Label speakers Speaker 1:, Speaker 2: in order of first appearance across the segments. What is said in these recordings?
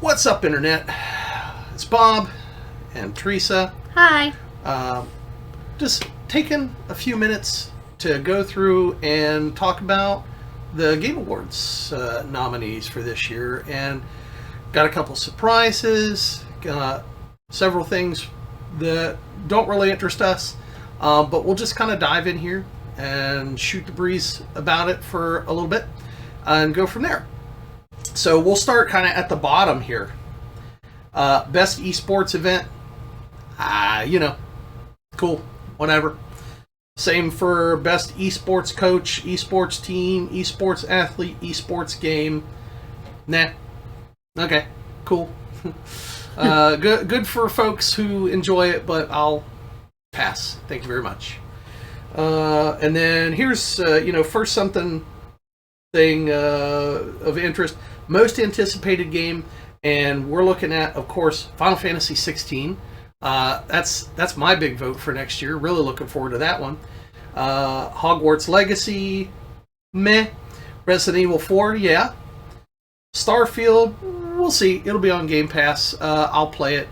Speaker 1: What's up, Internet? It's Bob and Teresa.
Speaker 2: Hi.
Speaker 1: Just taking a few minutes to go through and talk about the Game Awards nominees for this year. And got a couple surprises, got several things that don't really interest us, but we'll just kind of dive in here and shoot the breeze about it for a little bit and go from there. So we'll start kind of at the bottom here. Best esports event, cool, whatever. Same for best esports coach, esports team, esports athlete, esports game. Nah. Okay, cool. Good for folks who enjoy it, but I'll pass. Thank you very much. And then here's, first something of interest. Most anticipated game, and we're looking at, of course, Final Fantasy 16. That's my big vote for next year. Really looking forward to that one. Hogwarts Legacy, meh. Resident Evil 4, yeah. Starfield, we'll see. It'll be on Game Pass. I'll play it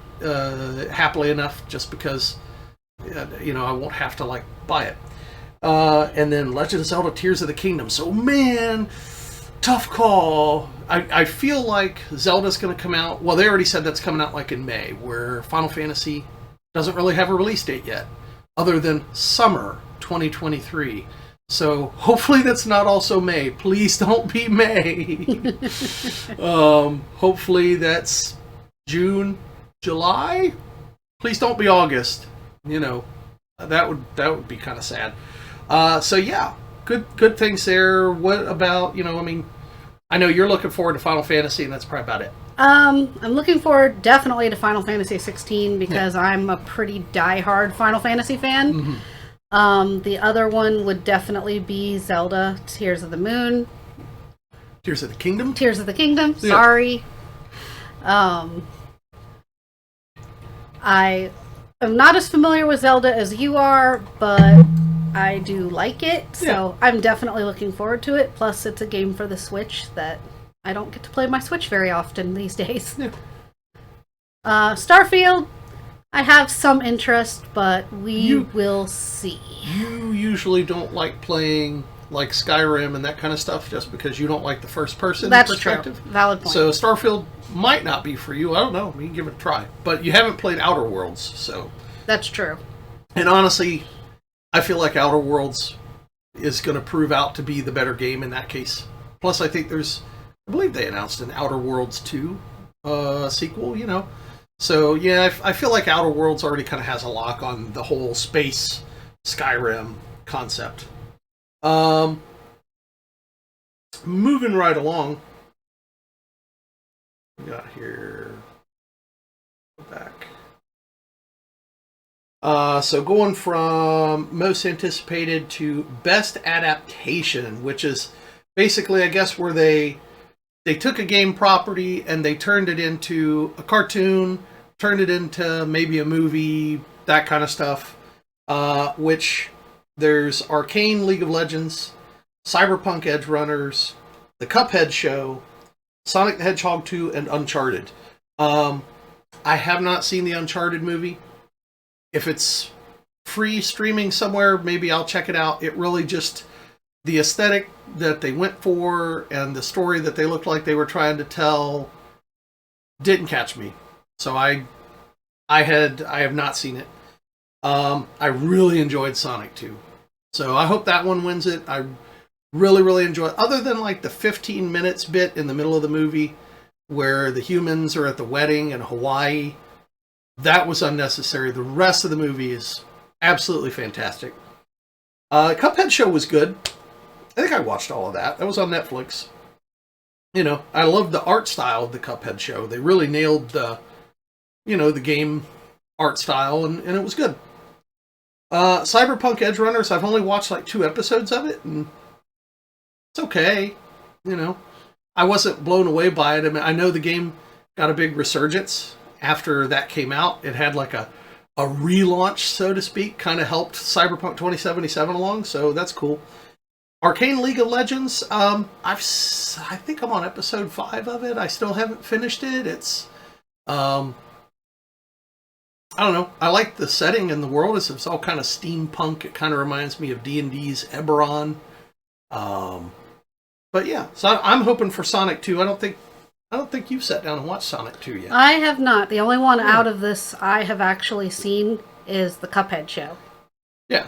Speaker 1: happily enough, just because I won't have to buy it. And then Legend of Zelda: Tears of the Kingdom. So man, tough call. I feel like Zelda's going to come out. Well, they already said that's coming out in May, where Final Fantasy doesn't really have a release date yet, other than summer 2023. So hopefully that's not also May. Please don't be May. Hopefully that's June, July. Please don't be August. That would be kind of sad. So yeah, good things there. What about, I know you're looking forward to Final Fantasy, and that's probably about it.
Speaker 2: I'm looking forward definitely to Final Fantasy 16 because I'm a pretty diehard Final Fantasy fan. Mm-hmm. The other one would definitely be Zelda: Tears of the Moon.
Speaker 1: Tears of the Kingdom?
Speaker 2: Tears of the Kingdom,
Speaker 1: yeah.
Speaker 2: Sorry. I am not as familiar with Zelda as you are, but I do like it, so I'm definitely looking forward to it. Plus, it's a game for the Switch that I don't get to play my Switch very often these days.
Speaker 1: Yeah.
Speaker 2: Starfield, I have some interest, but we will see.
Speaker 1: You usually don't like playing Skyrim and that kind of stuff just because you don't like the first-person perspective.
Speaker 2: True. Valid point.
Speaker 1: So Starfield might not be for you. I don't know. You can give it a try. But you haven't played Outer Worlds, so...
Speaker 2: That's true.
Speaker 1: And honestly, I feel like Outer Worlds is going to prove out to be the better game in that case. Plus, I believe they announced an Outer Worlds 2 sequel, So, yeah, I feel like Outer Worlds already kind of has a lock on the whole space Skyrim concept. Moving right along. We got here. Go back. So going from most anticipated to best adaptation, which is basically, I guess, where they took a game property and they turned it into a cartoon, turned it into maybe a movie, that kind of stuff. Which there's Arcane League of Legends, Cyberpunk Edge Runners, The Cuphead Show, Sonic the Hedgehog 2, and Uncharted. I have not seen the Uncharted movie. If it's free streaming somewhere, maybe I'll check it out. It really just, the aesthetic that they went for and the story that they looked like they were trying to tell didn't catch me. So I have not seen it. I really enjoyed Sonic 2. So I hope that one wins it. I really, really enjoy it. Other than the 15 minutes bit in the middle of the movie where the humans are at the wedding in Hawaii, that was unnecessary. The rest of the movie is absolutely fantastic. Cuphead Show was good. I think I watched all of that. That was on Netflix. I loved the art style of the Cuphead Show. They really nailed the game art style, and it was good. Cyberpunk Edge Runners, I've only watched 2 episodes of it, and it's okay. I wasn't blown away by it. I know the game got a big resurgence after that came out. It had a relaunch, so to speak, kind of helped Cyberpunk 2077 along, so that's cool. Arcane League of Legends. I think I'm on episode 5 of it. I still haven't finished it. It's I don't know. I like the setting and the world. It's all kind of steampunk. It kind of reminds me of D&D's Eberron. But yeah, so I'm hoping for Sonic 2. I don't think you've sat down and watched Sonic 2 yet.
Speaker 2: I have not. The only one out of this I have actually seen is the Cuphead show.
Speaker 1: Yeah.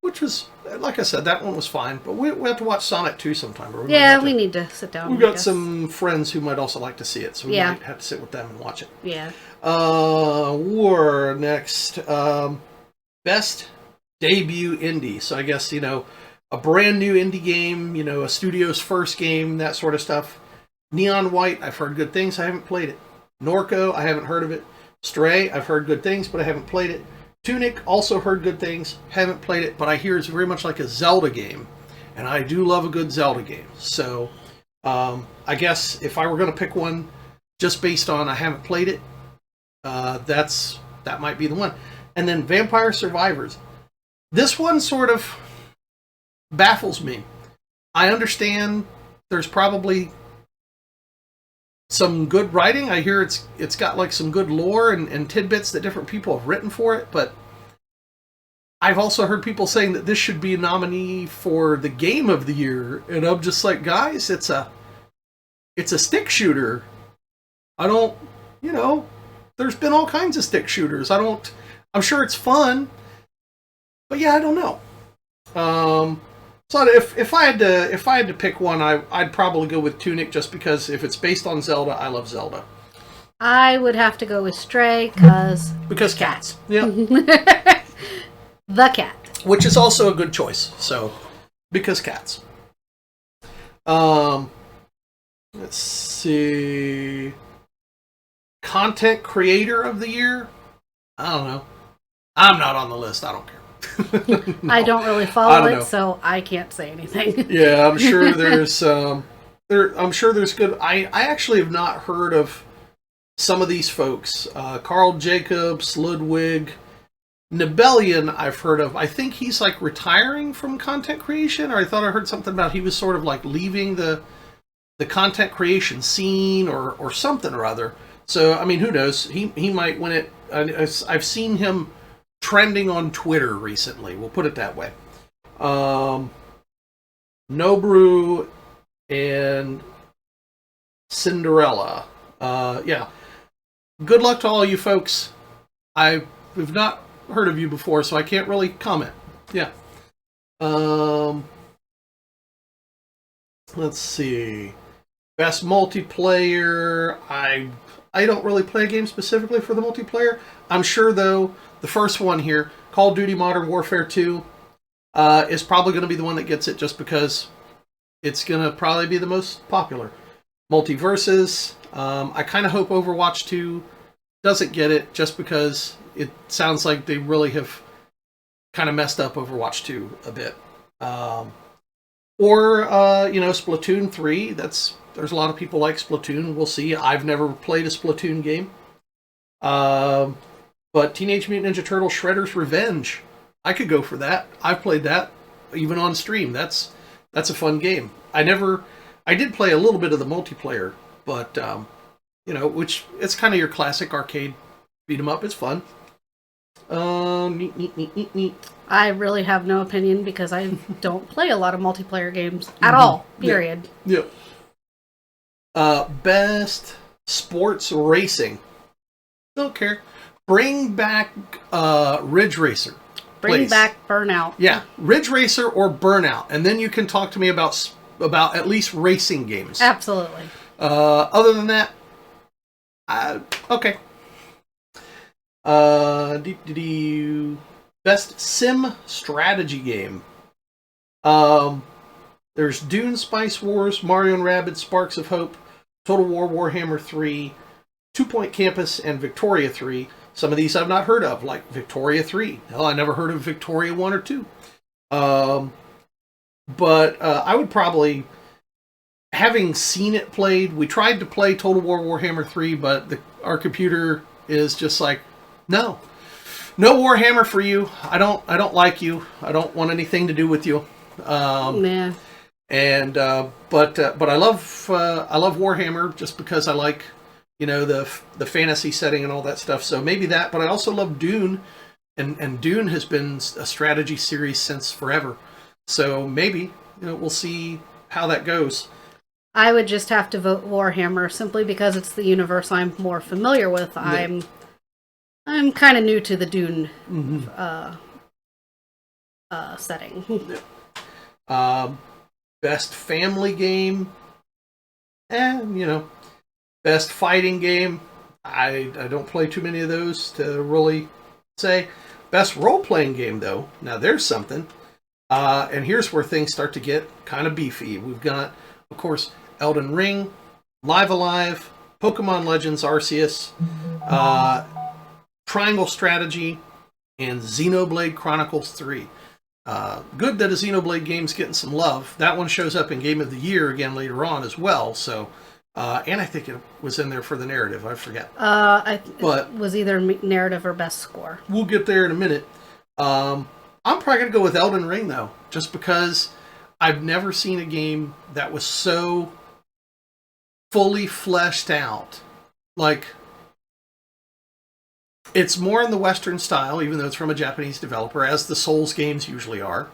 Speaker 1: Which was, like I said, that one was fine. But we have to watch Sonic 2 sometime.
Speaker 2: We need to sit down.
Speaker 1: We've got some friends who might also like to see it, so we might have to sit with them and watch it.
Speaker 2: Yeah.
Speaker 1: War next. Best debut indie. So I guess, a brand new indie game, a studio's first game, that sort of stuff. Neon White, I've heard good things. I haven't played it. Norco, I haven't heard of it. Stray, I've heard good things, but I haven't played it. Tunic, also heard good things, haven't played it, but I hear it's very much like a Zelda game, and I do love a good Zelda game. So, I guess if I were going to pick one just based on I haven't played it, that might be the one. And then Vampire Survivors. This one sort of baffles me. I understand there's probably some good writing. I hear it's got like some good lore and tidbits that different people have written for it, but I've also heard people saying that this should be a nominee for the game of the year, and I'm just like, guys, it's a stick shooter. I don't, there's been all kinds of stick shooters. I'm sure it's fun, but yeah, I don't know. So if I had to pick one, I'd probably go with Tunic, just because if it's based on Zelda, I love Zelda.
Speaker 2: I would have to go with Stray because
Speaker 1: cats. Yeah.
Speaker 2: The cat.
Speaker 1: Which is also a good choice. So because cats. Let's see. Content creator of the year? I don't know. I'm not on the list. I don't care.
Speaker 2: No, I don't really follow it, so I can't say anything.
Speaker 1: Yeah, I'm sure there's I'm sure there's good. I actually have not heard of some of these folks. Carl Jacobs, Ludwig, Nebellion I've heard of. I think he's like retiring from content creation, or I thought I heard something about he was sort of like leaving the content creation scene or something or other. So I mean, who knows? He might win it. I've seen him trending on Twitter recently. We'll put it that way. Nobru and Cinderella. Yeah. Good luck to all you folks. I've not heard of you before, so I can't really comment. Yeah. Let's see. Best multiplayer. I don't really play a game specifically for the multiplayer. I'm sure, though, the first one here, Call of Duty Modern Warfare 2, is probably going to be the one that gets it, just because it's going to probably be the most popular. Multiverses, I kind of hope Overwatch 2 doesn't get it, just because it sounds like they really have kind of messed up Overwatch 2 a bit. Or Splatoon 3, there's a lot of people like Splatoon. We'll see. I've never played a Splatoon game. But Teenage Mutant Ninja Turtles Shredder's Revenge, I could go for that. I've played that, even on stream. That's a fun game. I did play a little bit of the multiplayer, but, which it's kind of your classic arcade beat 'em up. It's fun. Neat.
Speaker 2: I really have no opinion because I don't play a lot of multiplayer games at all, period.
Speaker 1: Yeah. Best sports racing. Don't care. Bring back Ridge Racer.
Speaker 2: Bring back Burnout.
Speaker 1: Yeah, Ridge Racer or Burnout, and then you can talk to me about at least racing games.
Speaker 2: Absolutely.
Speaker 1: Other than that, okay. Best sim strategy game. There's Dune, Spice Wars, Mario and Rabbids, Sparks of Hope, Total War, Warhammer 3, 2 Point Campus, and Victoria 3. Some of these I've not heard of, like Victoria 3. Hell, I never heard of Victoria 1 or 2. But I would probably, having seen it played, we tried to play Total War Warhammer 3, but our computer is just like, no Warhammer for you. I don't like you. I don't want anything to do with you.
Speaker 2: Yeah.
Speaker 1: And but I love Warhammer just because I like the fantasy setting and all that stuff. So maybe that. But I also love Dune, and Dune has been a strategy series since forever. So maybe we'll see how that goes.
Speaker 2: I would just have to vote Warhammer simply because it's the universe I'm more familiar with.
Speaker 1: Yeah.
Speaker 2: I'm kind of new to the Dune
Speaker 1: Mm-hmm.
Speaker 2: setting.
Speaker 1: Best family game, and best fighting game. I don't play too many of those to really say. Best role playing game though. Now there's something. And here's where things start to get kind of beefy. We've got, of course, Elden Ring, Live Alive, Pokemon Legends Arceus, Triangle Strategy, and Xenoblade Chronicles 3. Good that a Xenoblade game's getting some love. That one shows up in Game of the Year again later on as well. So, and I think it was in there for the narrative. I forget.
Speaker 2: It was either narrative or best score.
Speaker 1: We'll get there in a minute. I'm probably going to go with Elden Ring, though, just because I've never seen a game that was so fully fleshed out. Like, it's more in the Western style, even though it's from a Japanese developer, as the Souls games usually are.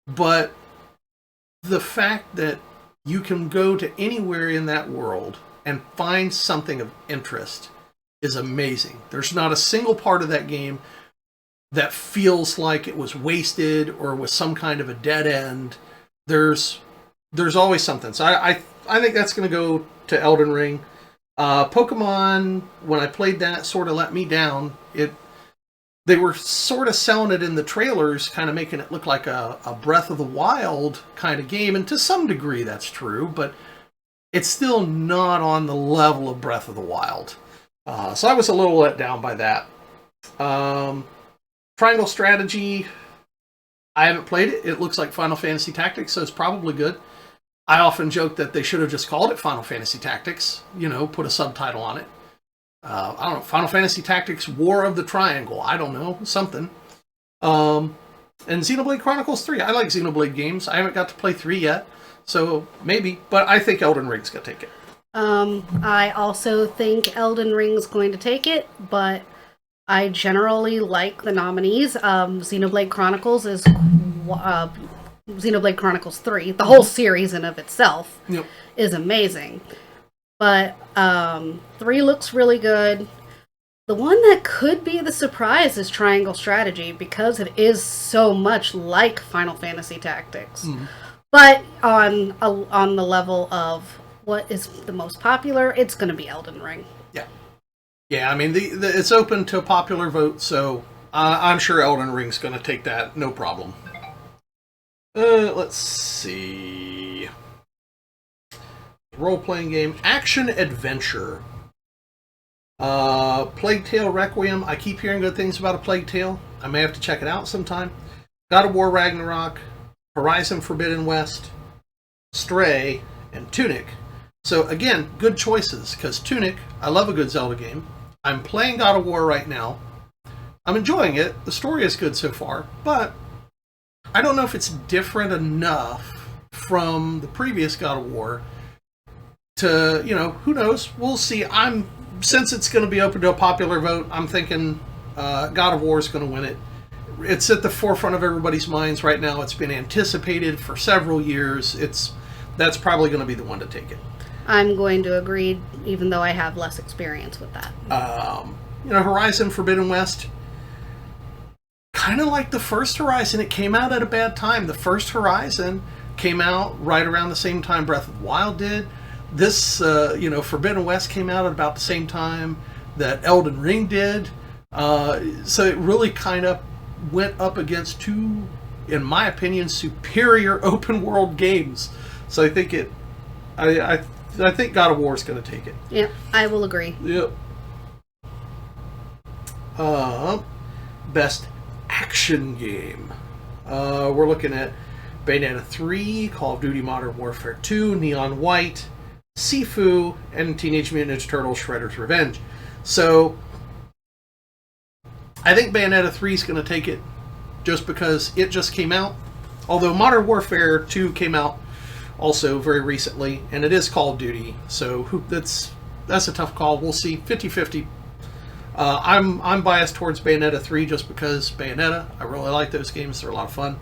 Speaker 1: But the fact that you can go to anywhere in that world and find something of interest is amazing. There's not a single part of that game that feels like it was wasted or was some kind of a dead end. There's always something. So I think that's going to go to Elden Ring. Pokemon, when I played that, sort of let me down. They were sort of selling it in the trailers, kind of making it look like a Breath of the Wild kind of game, and to some degree that's true, but it's still not on the level of Breath of the Wild. So I was a little let down by that. Triangle Strategy, I haven't played it. It looks like Final Fantasy Tactics, so it's probably good. I often joke that they should have just called it Final Fantasy Tactics, put a subtitle on it. I don't know, Final Fantasy Tactics War of the Triangle. I don't know, something. And Xenoblade Chronicles 3. I like Xenoblade games. I haven't got to play 3 yet, so maybe. But I think Elden Ring's going to take it.
Speaker 2: I also think Elden Ring's going to take it, but I generally like the nominees. Xenoblade Chronicles is Xenoblade Chronicles 3. The whole series in of itself is amazing. But 3 looks really good. The one that could be the surprise is Triangle Strategy because it is so much like Final Fantasy Tactics. Mm. But on the level of what is the most popular, it's going to be Elden Ring.
Speaker 1: Yeah, I mean, it's open to popular vote, so I'm sure Elden Ring's going to take that, no problem. Let's see. Role-playing game. Action-adventure. Plague Tale Requiem. I keep hearing good things about a Plague Tale. I may have to check it out sometime. God of War Ragnarok. Horizon Forbidden West. Stray. And Tunic. So, again, good choices, because Tunic, I love a good Zelda game. I'm playing God of War right now. I'm enjoying it. The story is good so far, but I don't know if it's different enough from the previous God of War to, who knows? We'll see. Since it's going to be open to a popular vote, I'm thinking God of War is going to win it. It's at the forefront of everybody's minds right now. It's been anticipated for several years. That's probably going to be the one to take it.
Speaker 2: I'm going to agree, even though I have less experience with that.
Speaker 1: Horizon Forbidden West, kind of like the first Horizon, it came out at a bad time. The first Horizon came out right around the same time Breath of the Wild did. This, Forbidden West came out at about the same time that Elden Ring did. So it really kind of went up against two, in my opinion, superior open world games. So I think I think God of War is going to take it.
Speaker 2: Yep, I will agree.
Speaker 1: Yep. Best action game. We're looking at Bayonetta 3, Call of Duty Modern Warfare 2, Neon White, Sifu, and Teenage Mutant Ninja Turtles Shredder's Revenge. So, I think Bayonetta 3 is going to take it just because it just came out. Although Modern Warfare 2 came out also very recently, and it is Call of Duty, so that's a tough call. We'll see. 50-50. I'm biased towards Bayonetta 3 just because Bayonetta. I really like those games. They're a lot of fun.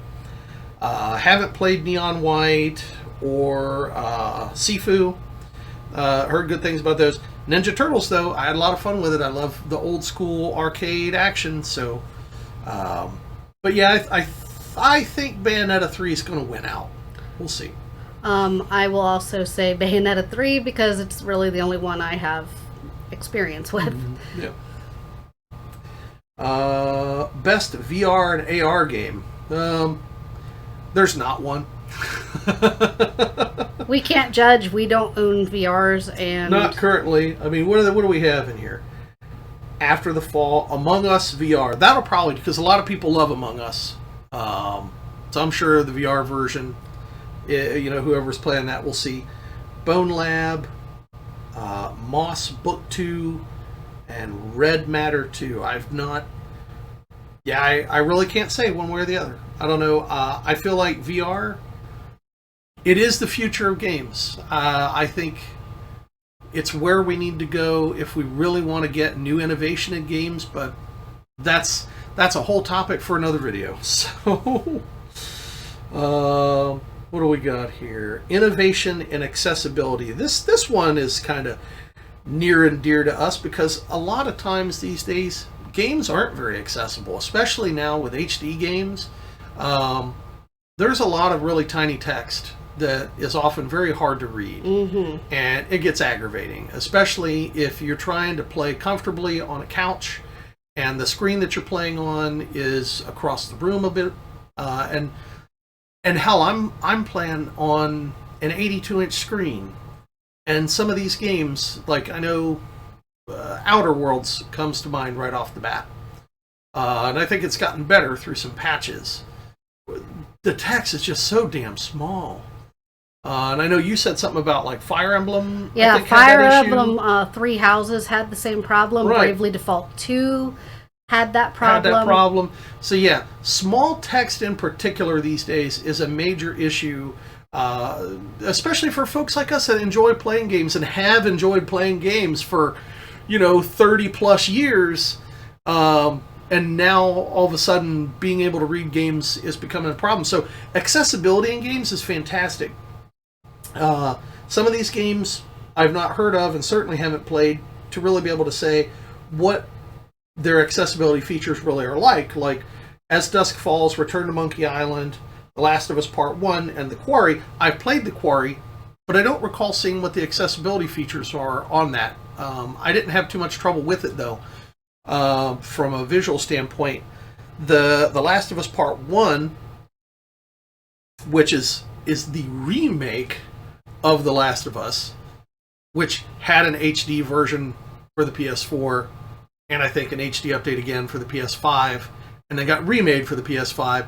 Speaker 1: Haven't played Neon White or Sifu. Heard good things about those. Ninja Turtles, though, I had a lot of fun with it. I love the old school arcade action. So, but yeah, I think Bayonetta 3 is going to win out. We'll see.
Speaker 2: I will also say Bayonetta 3 because it's really the only one I have experience with.
Speaker 1: Yeah. Best VR and AR game. There's not one.
Speaker 2: We can't judge. We don't own VRs, and
Speaker 1: not currently. I mean, what do we have in here? After the Fall, Among Us VR. That'll probably, because a lot of people love Among Us. So I'm sure the VR version, whoever's playing that will see. Bone Lab, Moss Book 2, and Red Matter 2. I've not... Yeah, I really can't say one way or the other. I don't know. I feel like VR, it is the future of games. I think it's where we need to go if we really want to get new innovation in games, but that's a whole topic for another video. So, what do we got here? Innovation and accessibility. This one is kind of near and dear to us because a lot of times these days games aren't very accessible, especially now with HD games. There's a lot of really tiny text that is often very hard to read, and it gets aggravating, especially if you're trying to play comfortably on a couch and the screen that you're playing on is across the room a bit, and hell, I'm playing on an 82-inch screen, and some of these games, like I know Outer Worlds comes to mind right off the bat, and I think it's gotten better through some patches. The text is just so damn small. And I know you said something about like Fire Emblem.
Speaker 2: Yeah, Fire Emblem 3 Houses had the same problem.
Speaker 1: Right.
Speaker 2: Bravely Default 2 had that problem.
Speaker 1: So yeah, small text in particular these days is a major issue, especially for folks like us that enjoy playing games and have enjoyed playing games for 30 plus years, and now all of a sudden being able to read games is becoming a problem. So accessibility in games is fantastic. Some of these games I've not heard of and certainly haven't played to really be able to say what their accessibility features really are like As Dusk Falls, Return to Monkey Island, The Last of Us Part 1, and The Quarry. I've played The Quarry, but I don't recall seeing what the accessibility features are on that. I didn't have too much trouble with it, though, from a visual standpoint. The Last of Us Part 1, which is the remake of The Last of Us, which had an HD version for the PS4, and I think an HD update again for the PS5, and then got remade for the PS5.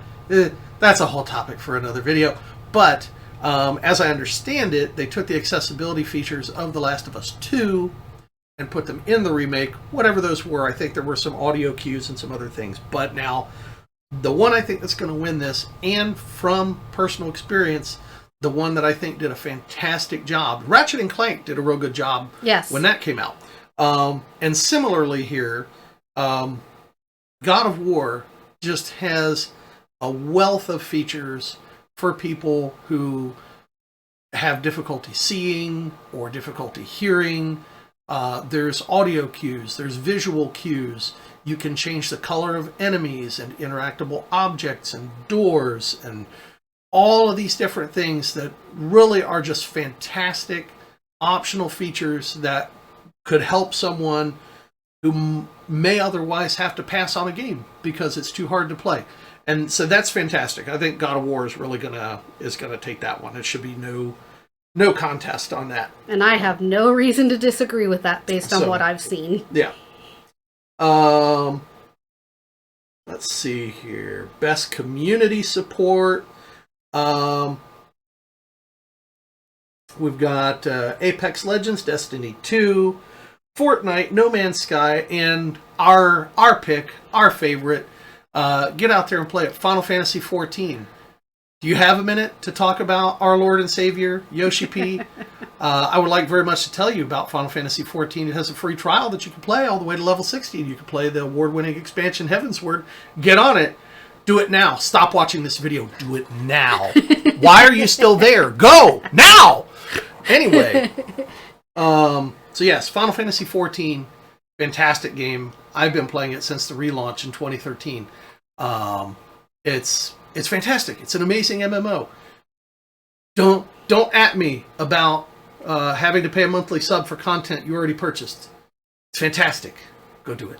Speaker 1: That's a whole topic for another video. But as I understand it, they took the accessibility features of The Last of Us 2 and put them in the remake, whatever those were. I think there were some audio cues and some other things. But now, the one I think that's going to win this, and from personal experience, the one that I think did a fantastic job, Ratchet & Clank did a real good job when that came out. And similarly here, God of War just has a wealth of features for people who have difficulty seeing or difficulty hearing. There's audio cues, there's visual cues. You can change the color of enemies and interactable objects and doors and all of these different things that really are just fantastic optional features that could help someone who may otherwise have to pass on a game because it's too hard to play. And so that's fantastic. I think God of War is really gonna take that one. It should be no contest on that.
Speaker 2: And I have no reason to disagree with that based on what I've seen.
Speaker 1: Yeah. Let's see here. Best community support. We've got Apex Legends, Destiny 2, Fortnite, No Man's Sky, and our pick, our favorite. Get out there and play it, Final Fantasy XIV. Do you have a minute to talk about our Lord and Savior, Yoshi P? I would like very much to tell you about Final Fantasy XIV. It has a free trial that you can play all the way to level 60. You can play the award-winning expansion Heavensward. Get on it. Do it now. Stop watching this video. Do it now. Why are you still there? Go! Now! Anyway. So yes, Final Fantasy XIV, fantastic game. I've been playing it since the relaunch in 2013. It's fantastic. It's an amazing MMO. Don't at me about having to pay a monthly sub for content you already purchased. It's fantastic. Go do it.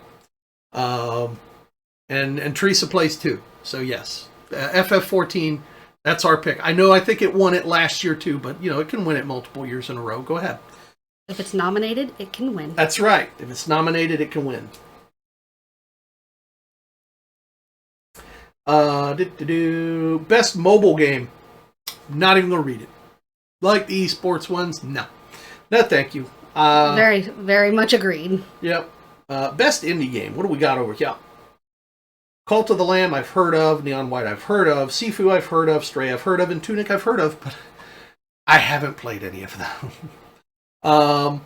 Speaker 1: And Teresa plays too. So yes, FF14. That's our pick. I think it won it last year too, but it can win it multiple years in a row. Go ahead.
Speaker 2: If it's nominated, it can win.
Speaker 1: That's right. If it's nominated, it can win. Best mobile game. Not even gonna read it. Like the esports ones, no, thank you.
Speaker 2: Very, very much agreed.
Speaker 1: Yep. Best indie game. What do we got over here? Cult of the Lamb I've heard of. Neon White I've heard of. Sifu I've heard of. Stray I've heard of. And Tunic I've heard of, but I haven't played any of them.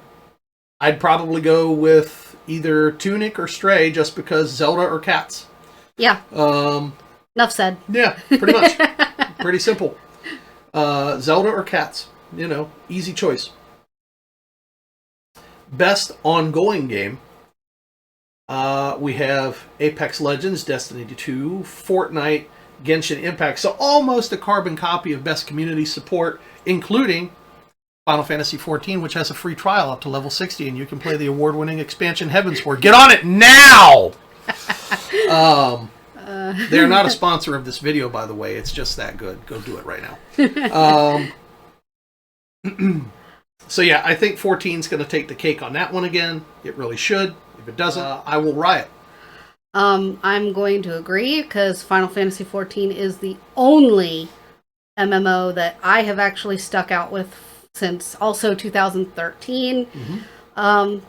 Speaker 1: I'd probably go with either Tunic or Stray just because Zelda or Cats.
Speaker 2: Yeah. Enough said.
Speaker 1: Yeah, pretty much. Pretty simple. Zelda or Cats. Easy choice. Best ongoing game. We have Apex Legends, Destiny 2, Fortnite, Genshin Impact. So almost a carbon copy of best community support, including Final Fantasy XIV, which has a free trial up to level 60, and you can play the award-winning expansion Heavensward. Get on it now! They're not a sponsor of this video, by the way. It's just that good. Go do it right now. So yeah, I think 14's going to take the cake on that one again. It really should. If it doesn't, I will riot.
Speaker 2: I'm going to agree because Final Fantasy XIV is the only MMO that I have actually stuck out with since also 2013.
Speaker 1: Mm-hmm.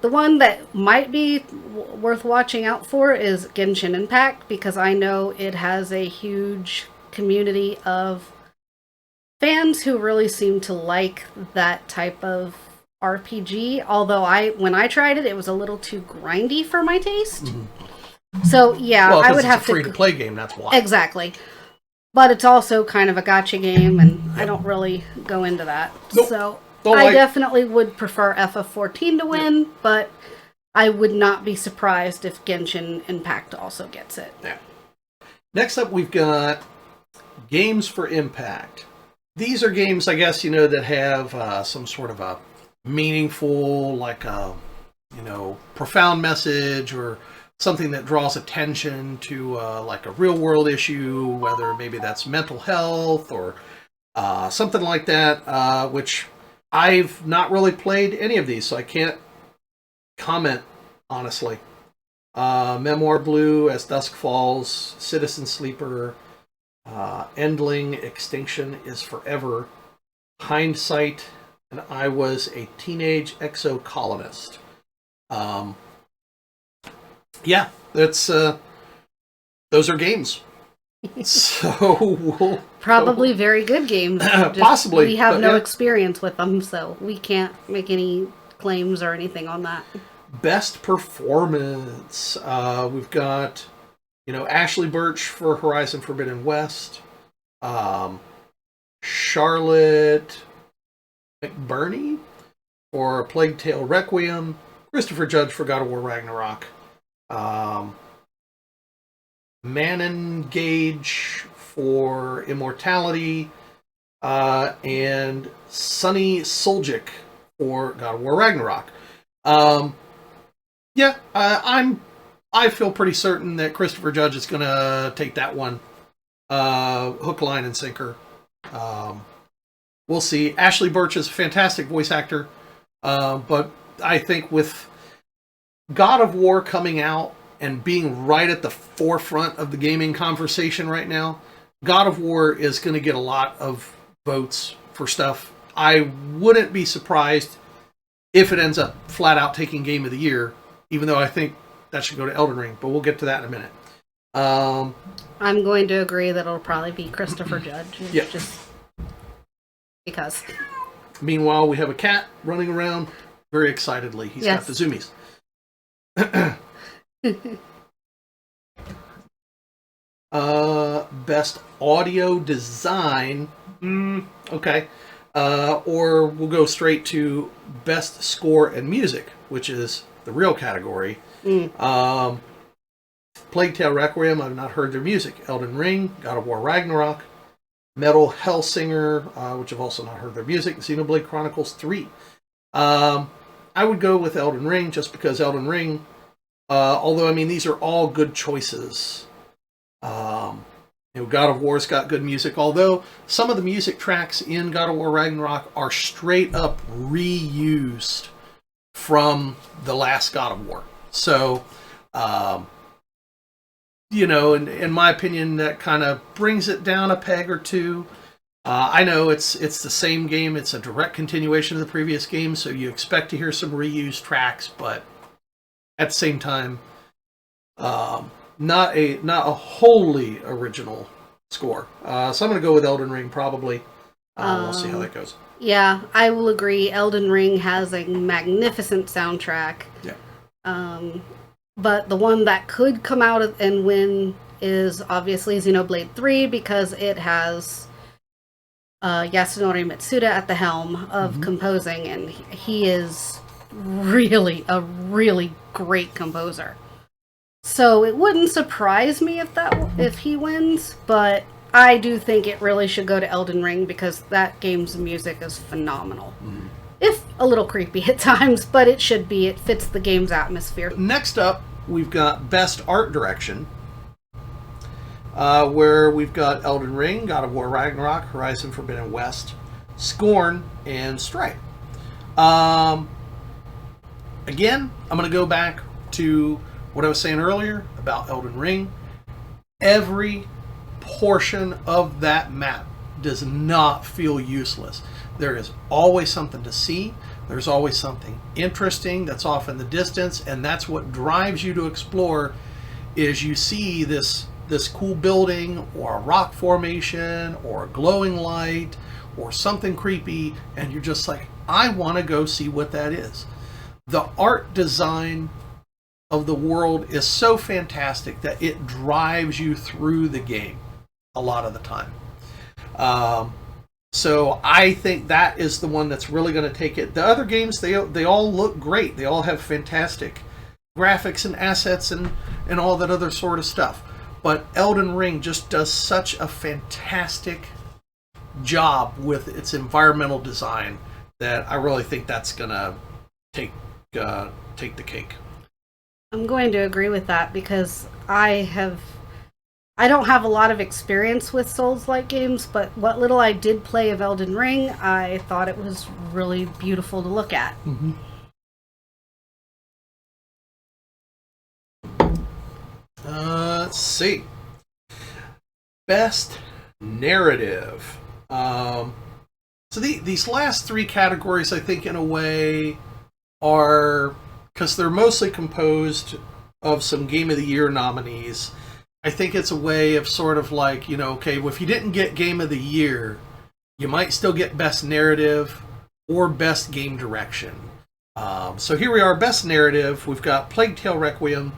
Speaker 2: The one that might be worth watching out for is Genshin Impact because I know it has a huge community of fans who really seem to like that type of RPG. Although when I tried it, it was a little too grindy for my taste.
Speaker 1: Mm-hmm.
Speaker 2: So yeah, I would have to
Speaker 1: free to play game. That's why.
Speaker 2: Exactly. But it's also kind of a gacha game, and I don't really go into that.
Speaker 1: Nope.
Speaker 2: So I definitely would prefer FF14 to win, but I would not be surprised if Genshin Impact also gets it.
Speaker 1: Yeah. Next up, we've got Games for Impact. These are games, I guess, that have some sort of a meaningful, like a, profound message or something that draws attention to like a real world issue, whether maybe that's mental health or something like that, which I've not really played any of these, so I can't comment, honestly. Memoir Blue, As Dusk Falls, Citizen Sleeper, Endling, Extinction is Forever, Hindsight, and I Was a Teenage Exocolonist. Yeah, that's those are games. So
Speaker 2: probably very good games.
Speaker 1: Possibly.
Speaker 2: We have no experience with them, so we can't make any claims or anything on that.
Speaker 1: Best performance. We've got, Ashley Birch for Horizon Forbidden West. Charlotte McBurney for A Plague Tale Requiem. Christopher Judge for God of War Ragnarok. Manon Gage for Immortality, and Sonny Soljic for God of War Ragnarok. Yeah, I feel pretty certain that Christopher Judge is going to take that one, hook, line, and sinker. We'll see. Ashley Birch is a fantastic voice actor, but I think with God of War coming out and being right at the forefront of the gaming conversation right now, God of War is going to get a lot of votes for stuff. I wouldn't be surprised if it ends up flat out taking Game of the Year, even though I think that should go to Elden Ring, but we'll get to that in a minute. Um,
Speaker 2: I'm going to agree that it'll probably be Christopher Judge.
Speaker 1: Yeah.
Speaker 2: Just because.
Speaker 1: Meanwhile, we have a cat running around very excitedly. He's got the zoomies. Best audio design. Okay. Or we'll go straight to best score and music, which is the real category. Plague Tale Requiem, I've not heard their music. Elden Ring, God of War Ragnarok, Metal Hellsinger, which I've also not heard their music. Xenoblade Chronicles 3. I would go with Elden Ring just because Elden Ring, although, I mean, these are all good choices. God of War's got good music, although some of the music tracks in God of War Ragnarok are straight up reused from the last God of War. So, in my opinion, that kind of brings it down a peg or two. I know it's the same game. It's a direct continuation of the previous game, so you expect to hear some reused tracks, but at the same time, not a wholly original score. So I'm going to go with Elden Ring, probably. We'll see how that goes.
Speaker 2: Yeah, I will agree. Elden Ring has a magnificent soundtrack.
Speaker 1: Yeah.
Speaker 2: But the one that could come out and win is obviously Xenoblade 3 because it has Yasunori Mitsuda at the helm of composing, and he is really a really great composer. So it wouldn't surprise me if he wins, but I do think it really should go to Elden Ring because that game's music is phenomenal. If a little creepy at times, but it should be. It fits the game's atmosphere.
Speaker 1: Next up, we've got Best Art Direction, where we've got Elden Ring, God of War Ragnarok, Horizon Forbidden West, Scorn, and Stray. Again, I'm going to go back to what I was saying earlier about Elden Ring. Every portion of that map does not feel useless. There is always something to see. There's always something interesting that's off in the distance, and that's what drives you to explore. Is you see this cool building or a rock formation or a glowing light or something creepy, and you're just like, I want to go see what that is. The art design of the world is so fantastic that it drives you through the game a lot of the time. So I think that is the one that's really going to take it. The other games, they all look great. They all have fantastic graphics and assets and all that other sort of stuff. But Elden Ring just does such a fantastic job with its environmental design that I really think that's going to take the cake.
Speaker 2: I'm going to agree with that because I don't have a lot of experience with Souls-like games, but what little I did play of Elden Ring, I thought it was really beautiful to look at.
Speaker 1: Let's see. Best narrative. So these last three categories, I think, in a way, are, because they're mostly composed of some Game of the Year nominees, I think it's a way of sort of like, okay, well, if you didn't get Game of the Year, you might still get Best Narrative or Best Game Direction. So here we are, Best Narrative. We've got Plague Tale Requiem,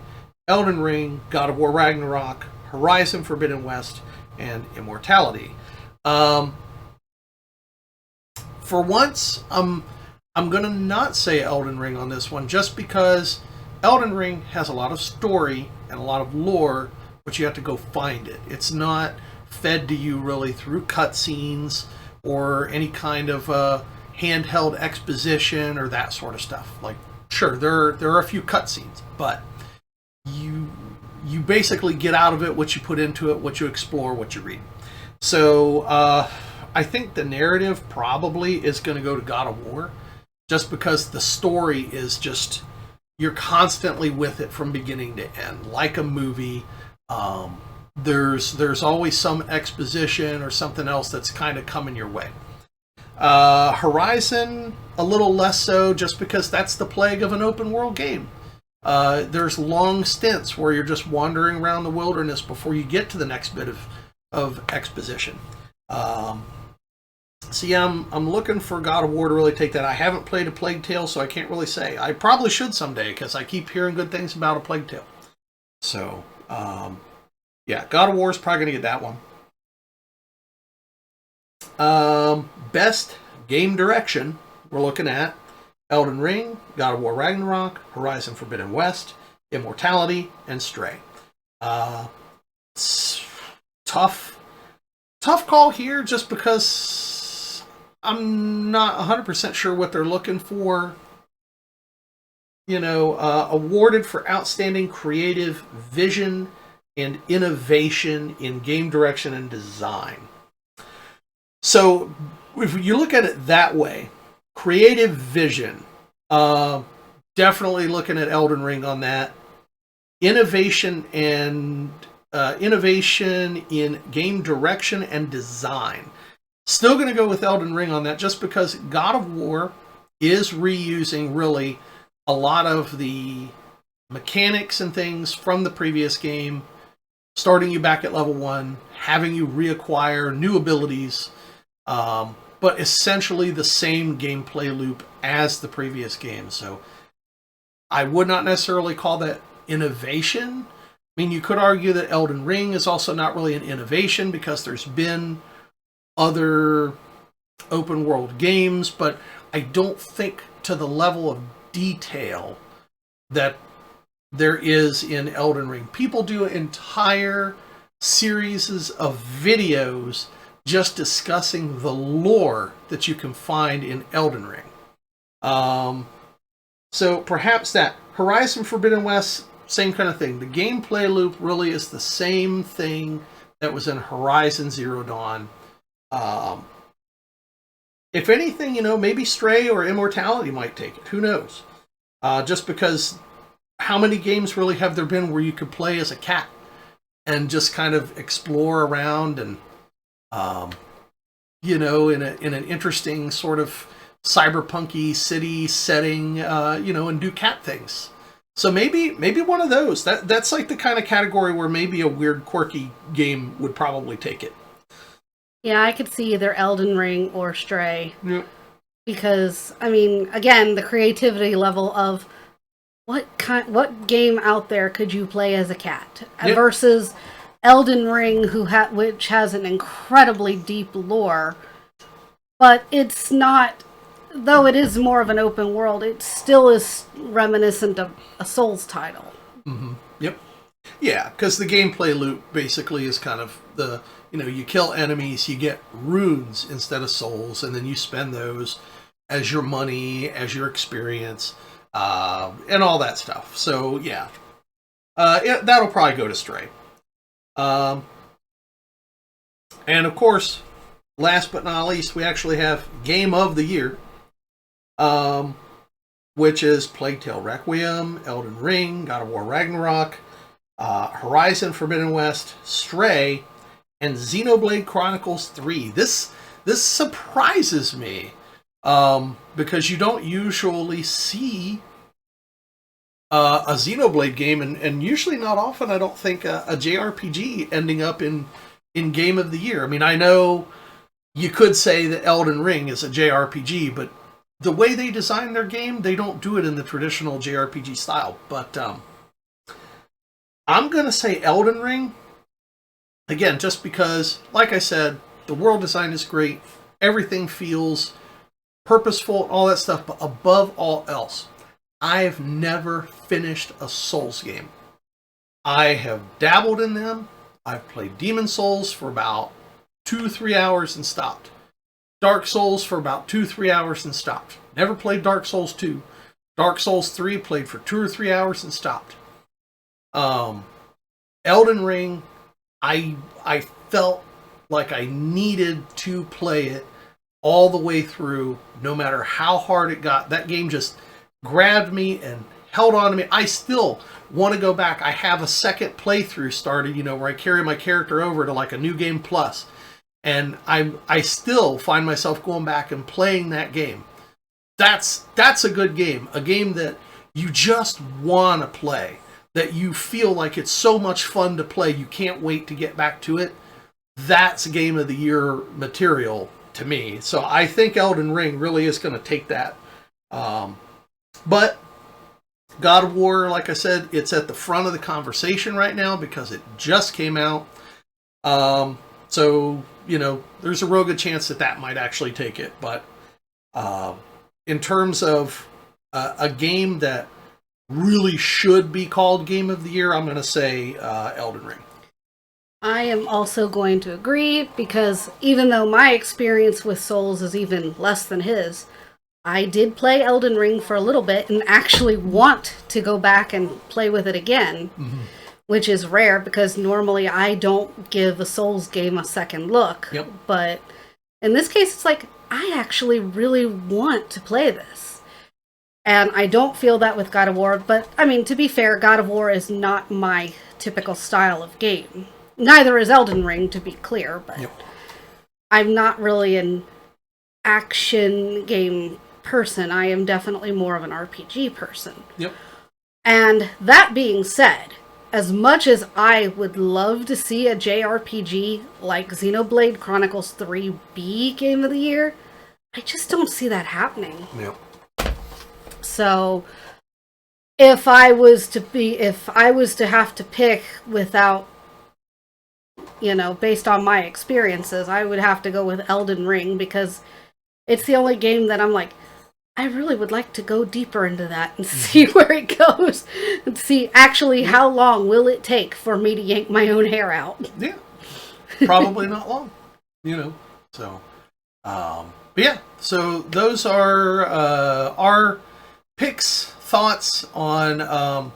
Speaker 1: Elden Ring, God of War Ragnarok, Horizon Forbidden West, and Immortality. For once, I'm going to not say Elden Ring on this one, just because Elden Ring has a lot of story and a lot of lore, but you have to go find it. It's not fed to you really through cutscenes or any kind of handheld exposition or that sort of stuff. Like, sure, there are a few cutscenes, but you basically get out of it what you put into it, what you explore, what you read. So I think the narrative probably is going to go to God of War, just because the story is just, you're constantly with it from beginning to end, like a movie. There's always some exposition or something else that's kind of coming your way. Horizon, a little less so, just because that's the plague of an open world game. There's long stints where you're just wandering around the wilderness before you get to the next bit of exposition. So yeah, I'm looking for God of War to really take that. I haven't played a Plague Tale, so I can't really say. I probably should someday, because I keep hearing good things about a Plague Tale. So, yeah, God of War is probably going to get that one. Best game direction, we're looking at Elden Ring, God of War Ragnarok, Horizon Forbidden West, Immortality, and Stray. Tough call here, just because I'm not 100% sure what they're looking for. Awarded for outstanding creative vision and innovation in game direction and design. So, if you look at it that way, creative vision, definitely looking at Elden Ring on that. Innovation in game direction and design. Still going to go with Elden Ring on that, just because God of War is reusing really a lot of the mechanics and things from the previous game, starting you back at level 1, having you reacquire new abilities, but essentially the same gameplay loop as the previous game. So I would not necessarily call that innovation. I mean, you could argue that Elden Ring is also not really an innovation, because there's been other open world games, but I don't think to the level of detail that there is in Elden Ring. People do entire series of videos just discussing the lore that you can find in Elden Ring. So perhaps that. Horizon Forbidden West, same kind of thing. The gameplay loop really is the same thing that was in Horizon Zero Dawn. If anything, maybe Stray or Immortality might take it. Who knows? Just because how many games really have there been where you could play as a cat and just kind of explore around and, in an interesting sort of cyberpunky city setting, and do cat things. So maybe one of those. That's like the kind of category where maybe a weird, quirky game would probably take it.
Speaker 2: Yeah, I could see either Elden Ring or Stray.
Speaker 1: Yep.
Speaker 2: Because, I mean, again, the creativity level of what game out there could you play as a cat?
Speaker 1: Yep.
Speaker 2: Versus Elden Ring, which has an incredibly deep lore, but it's not, though it is more of an open world, it still is reminiscent of a Souls title.
Speaker 1: Mm-hmm. Yep. Yeah, because the gameplay loop basically is kind of you kill enemies, you get runes instead of souls, and then you spend those as your money, as your experience, and all that stuff. So, yeah. That'll probably go to Stray. And, of course, last but not least, we actually have Game of the Year, which is Plague Tale Requiem, Elden Ring, God of War Ragnarok, Horizon Forbidden West, Stray, and Xenoblade Chronicles 3. This surprises me, because you don't usually see a Xenoblade game, and usually not often, I don't think, a JRPG ending up in Game of the Year. I mean, I know you could say that Elden Ring is a JRPG, but the way they design their game, they don't do it in the traditional JRPG style. But I'm going to say Elden Ring. Again, just because, like I said, the world design is great. Everything feels purposeful, all that stuff. But above all else, I have never finished a Souls game. I have dabbled in them. I've played Demon Souls for about 2-3 hours and stopped. Dark Souls for about 2-3 hours and stopped. Never played Dark Souls 2. Dark Souls 3 played for 2 or 3 hours and stopped. Elden Ring, I felt like I needed to play it all the way through, no matter how hard it got. That game just grabbed me and held on to me. I still want to go back. I have a second playthrough started, where I carry my character over to like a New Game Plus. And I still find myself going back and playing that game. That's a good game. A game that you just want to play, that you feel like it's so much fun to play, you can't wait to get back to it, that's Game of the Year material to me. So I think Elden Ring really is going to take that. But God of War, like I said, it's at the front of the conversation right now because it just came out. So, there's a real good chance that might actually take it. But in terms of a game that really should be called Game of the Year, I'm going to say Elden Ring.
Speaker 2: I am also going to agree, because even though my experience with Souls is even less than his, I did play Elden Ring for a little bit and actually want to go back and play with it again, which is rare because normally I don't give a Souls game a second look.
Speaker 1: Yep.
Speaker 2: But in this case, it's like, I actually really want to play this. And I don't feel that with God of War, but I mean, to be fair, God of War is not my typical style of game. Neither is Elden Ring, to be clear, but
Speaker 1: Yep.
Speaker 2: I'm not really an action game person. I am definitely more of an RPG person.
Speaker 1: Yep.
Speaker 2: And that being said, as much as I would love to see a JRPG like Xenoblade Chronicles 3 be Game of the Year, I just don't see that happening.
Speaker 1: Yep.
Speaker 2: So if I was to have to pick without, based on my experiences, I would have to go with Elden Ring, because it's the only game that I'm like, I really would like to go deeper into that and see where it goes and see actually how long will it take for me to yank my own hair out.
Speaker 1: Yeah. Probably not long, so, but yeah, so those are our picks, thoughts on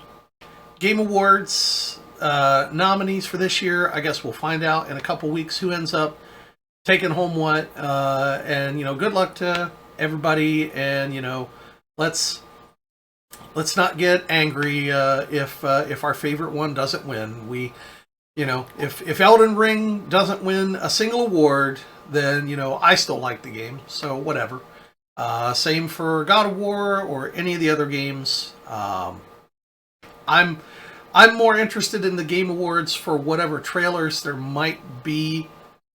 Speaker 1: Game Awards nominees for this year. I guess we'll find out in a couple weeks who ends up taking home what, and good luck to everybody, and let's not get angry if our favorite one doesn't win. We if Elden Ring doesn't win a single award, then I still like the game, so whatever. Same for God of War or any of the other games. I'm more interested in the Game Awards for whatever trailers there might be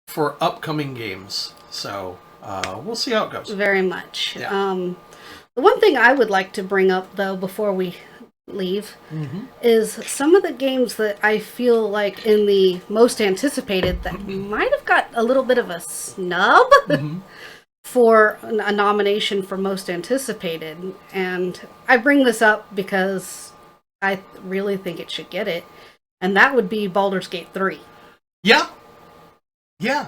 Speaker 1: for upcoming games. So we'll see how it goes.
Speaker 2: Very much.
Speaker 1: Yeah.
Speaker 2: The one thing I would like to bring up, though, before we leave, is some of the games that I feel like in the most anticipated that might have got a little bit of a snub for a nomination for most anticipated. And I bring this up because I really think it should get it. And that would be Baldur's Gate 3.
Speaker 1: Yeah. Yeah.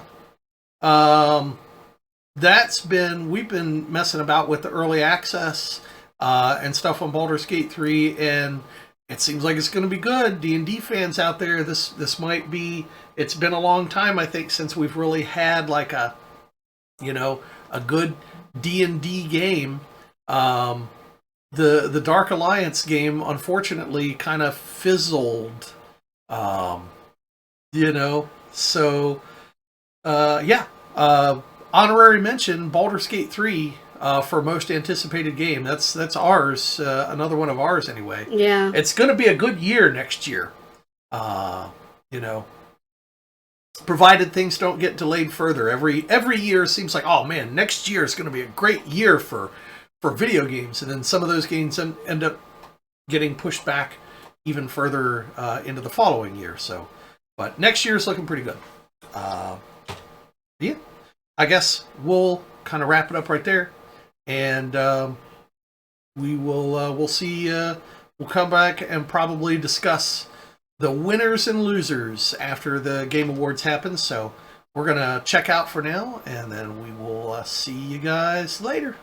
Speaker 1: We've been messing about with the early access and stuff on Baldur's Gate 3, and it seems like it's going to be good. D&D fans out there, this might be, it's been a long time, I think, since we've really had like a good D&D game. The Dark Alliance game, unfortunately, kind of fizzled, so, honorary mention, Baldur's Gate 3 for most anticipated game. That's ours, another one of ours anyway.
Speaker 2: Yeah.
Speaker 1: It's going to be a good year next year, provided things don't get delayed further. Every year seems like, oh man, next year is going to be a great year for video games, and then some of those games end up getting pushed back even further into the following year. So, but next year is looking pretty good. Yeah, I guess we'll kind of wrap it up right there, and we'll see. We'll come back and probably discuss the winners and losers after the Game Awards happen. So we're gonna check out for now, and then we will see you guys later.